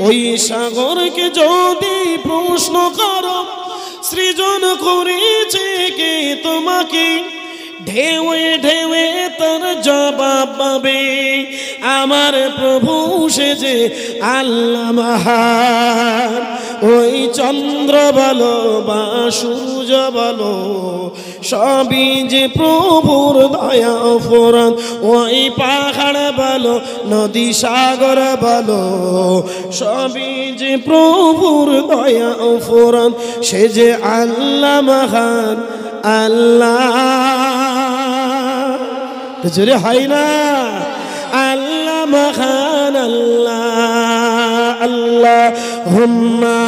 ওই সাগরকে যদি প্রশ্ন করো সৃজন করেছে কে তোমাকে, ঢেউয়ে ঢেউয়ে তার জবাব পাবে আমার প্রভু সে যে আল্লাহ মহান। ওই চন্দ্র বলো বা সূর্য বলো সবই যে প্রভুর দয়া ফোরান। ওই পাহাড় বলো নদী সাগর বলো সবই যে প্রভুর দয়া ফোরান। সে যে আল্লাহ মহান আল্লাহ, জোরে হয় না আল্লাহ মহান আল্লাহ আল্লাহুম্মা।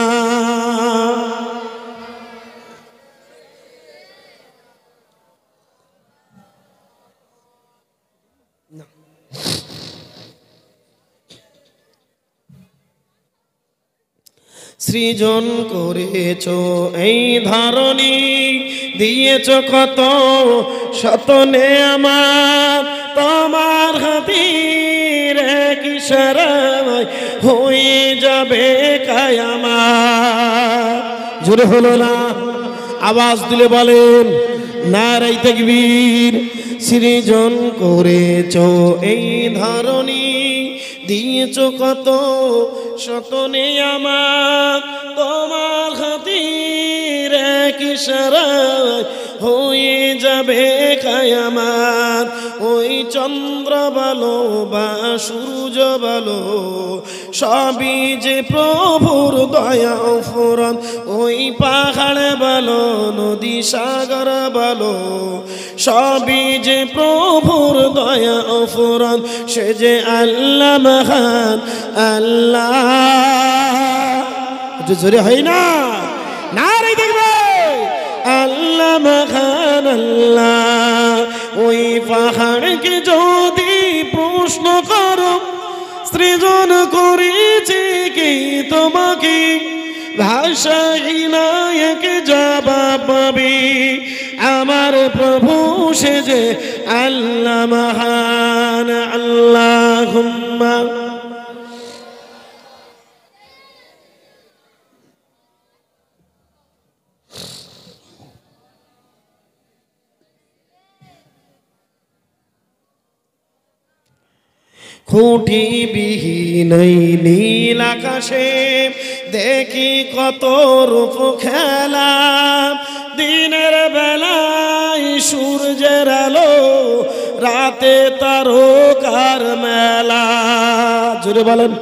সৃজন করেছো এই ধরনী, দিয়েছ কত শত নেয়ামত, তোমার খাতিরে ইশারায় হয়ে যাবে কিয়ামত। জোরে হলো না, আওয়াজ দিলে বলেন নারে তাকবীর। সৃজন করেছো এই ধরনী, দিয়েছ কত শত নেয়ামত, তোমার খাতিরে ইশারায় হয়ে যাবে কিয়ামত। ওই চন্দ্র বলো বা সূর্য বলো সবই যে প্রভুর দয়া ফোরান। ওই পাহাড় বলো নদী সাগর বলো সবই যে প্রভুর দয়া ফোরান। সে যে আল্লাহ মহান আল্লাহ, জোরে হয় না নারে দেখবে আল্লাহ মহান আল্লাহ। ওই পাহাড়কে যদি প্রশ্ন করো সৃজন করেছে কি তোমাকে, ভাষাহীন এক জবাব পাবে আমার প্রভু সে যে আল্লাহ মহান আল্লাহুম্মা। খুঁটি বিহীন নীল আকাশে দেখি কত রূপ খেলা, দিনের বেলায় সূর্যের আলো রাতে তারকার মেলা। জোরে বলেন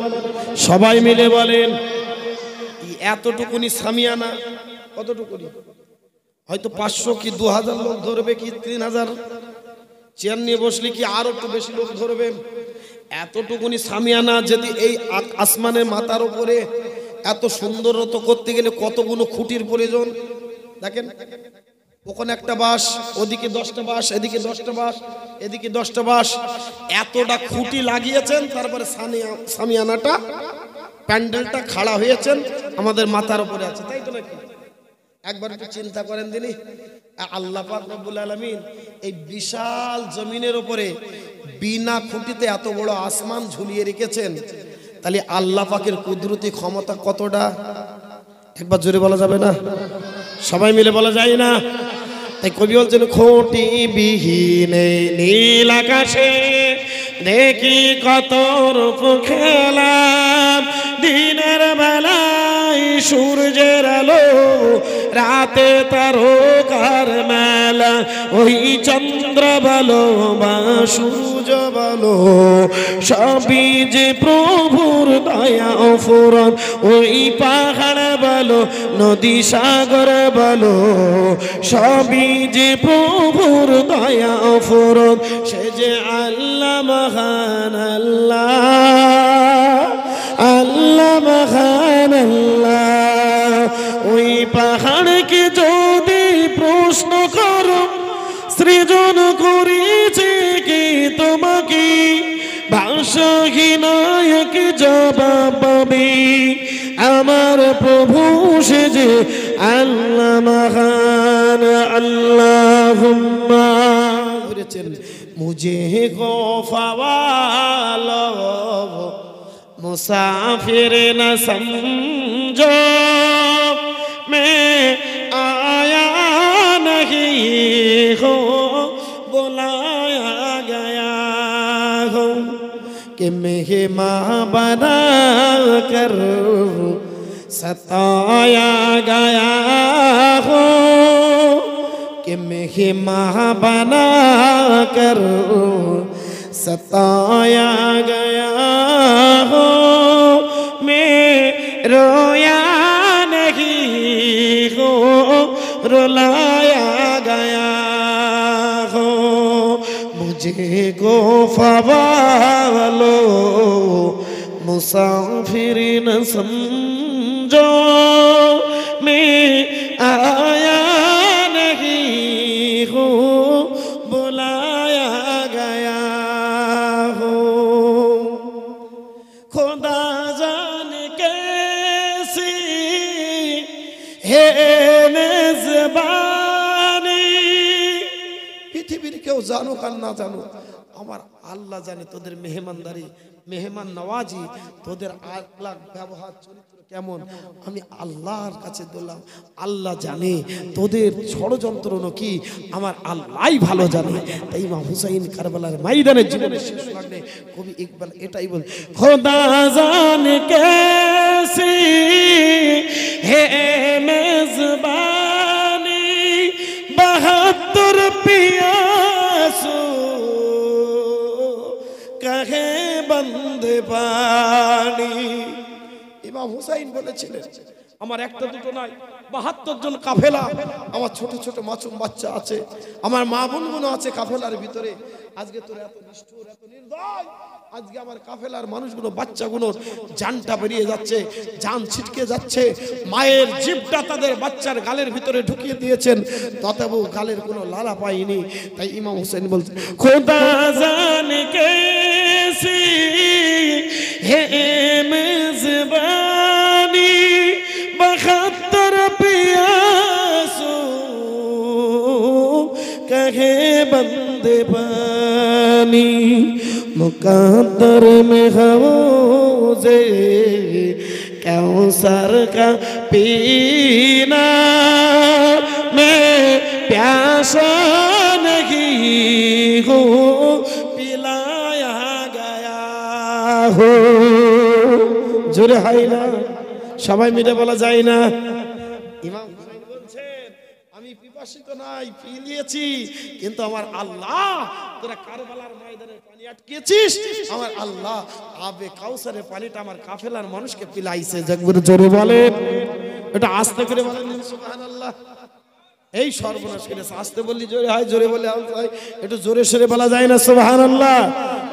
সবাই মিলে বলেন এতটুকুনি সামিয়ানা, কতটুকুনি হয়তো 500 কি 2000 লোক ধরবে কি 3000, চেয়ার নিয়ে বসলে কি আরো একটু বেশি লোক ধরবে। এতটুকুনি সামিয়ানা যদি এই আসমানের মাথার উপরে এত সুন্দরত করতে গেলে কতগুলো খুঁটির প্রয়োজন। দেখেন ওখানে একটা বাঁশ, ওদিকে 10টা বাঁশ, এদিকে 10টা বাঁশ, এদিকে 10টা বাঁশ, এতটা খুঁটি লাগিয়েছেন। তারপরে সামিয়ানাটা প্যান্ডেলটা খাড়া হয়েছেন আমাদের মাথার উপরে আছে, তাই তো নাকি? একবার একটু চিন্তা করেন দিনই আল্লাহ পাক রব্বুল আলামিন এই বিশাল জমিনের উপরে বিনা খুঁটিতে এত বড় আসমান ঝুলিয়ে রেখেছেন, তাহলে আল্লাহ পাকের কুদরতি ক্ষমতা কতটা একবার জোরে বলা যাবে না? সবাই মিলে বলা যায় না? তাই কবি বলছেন খুঁটি বিহীন নীল আকাশে দেখি কত রূপ খেলা, দিনের বেলায় সূর্যের আলো রাতে তারকার মেলা। ওই চন্দ্র বলো বা সূর্য বলো সবই যে প্রভুর দয়া ফোরান। ওই পাহাড় বলো নদী সাগর বলো সবই যে প্রভুর দয়া ফোরান। সে যে আল্লাহ মহান আল্লাহ আল্লাহ মহান আল্লাহ। ওই পাহাড়কে যদি প্রশ্ন করো সৃজন করেছে কি তোমাকে, ভাষাহীন এক জবাব পাবে আমার প্রভু সে যে আল্লাহ মহান আল্লাহুম্মা। বলেছেন মুঝে গফাওয়ালো मुसाफिर न समझो मैं आया नहीं हूँ बुलाया गया हूँ कि मेहमान बना कर सताया गया हूँ कि मेहमान बना कर सताया गया हो मैं रोया नहीं हो रुलाया गया हो मुझे गोफा वालो मुसाफिर न समझो मैं आया नहीं हूँ बुलाया गया हो खुदा जान कैसी है मेज़बानी পৃথিবীর কেউ জানো আর না জানো আমার আল্লাহ জানে তোদের মেহমানদারি মেহমান নওয়াজি তোদের আখলাক ব্যবহার চরিত্র কেমন আমি আল্লাহর কাছে বললাম আল্লাহ জানে তোদের ষড়যন্ত্র কি আমার আল্লাহই ভালো জানে তাই ইমাম হুসাইন কারবালার ময়দানে জীবনের শেষ লগ্নে কবি ইকবাল এটাই বল খোদা জানে कैसी है मेज़बानी 72 पियासू कहे बंदे पानी ইমাম হুসাইন বলেছিলেন আমার একটা দুটো নাই 72 জন কাফেলা আমার ছোট ছোট মাসুম বাচ্চা আছে আমার মা বোনগুলো আছে কাফেলার ভিতরে আজকে তোর এত নিষ্ঠুর এত নির্দয় আজকে আমার কাফেলার মানুষগুলো বাচ্চাগুলো জানটা বেরিয়ে যাচ্ছে জান ছিটকে যাচ্ছে মায়ের জিভটা তাদের বাচ্চার গালের ভিতরে ঢুকিয়ে দিয়েছেন তথাপিও গালের কোনো লালা পায়নি তাই ইমাম হুসাইন বলছেন খোদা জানে कैसी है मेज़बानी 72 पियासू कहे बंदे पानी मुकद्दर में हौज़े कौसर का पीना मैं प्यासा नहीं हूँ पिलाया गया हो জোরে হয় না সবাই মিলে বলা যায় না ইমাম হুসাইন বলছেন আমি পিপাসিত নাই পিলিয়েছি কিন্তু আমার আল্লাহ তোরা কারবালার ময়দানে পানি আটকেছিস আমার আল্লাহ আবে কাউসারের পানিটা আমার কাফেলার মানুষকে পিলাইছে জগবর জোরে বলে এটা আস্তে করে বলেন সুবহানাল্লাহ এই সর্বনাশ করে আস্তে বললি জোরে হয় জোরে বলে হয় একটু জোরে সরে বলা যায় না সুবহানাল্লাহ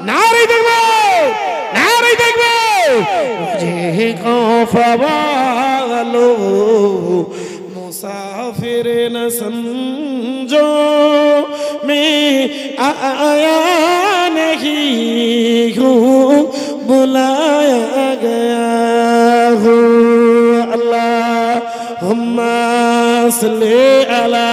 নারে দেখবো নারে দেখবো मुझे खौफा वालो मुसाफिर न समझो मैं आया नहीं हूँ बुलाया गया हूँ अल्लाहुम्मा सल्ली अला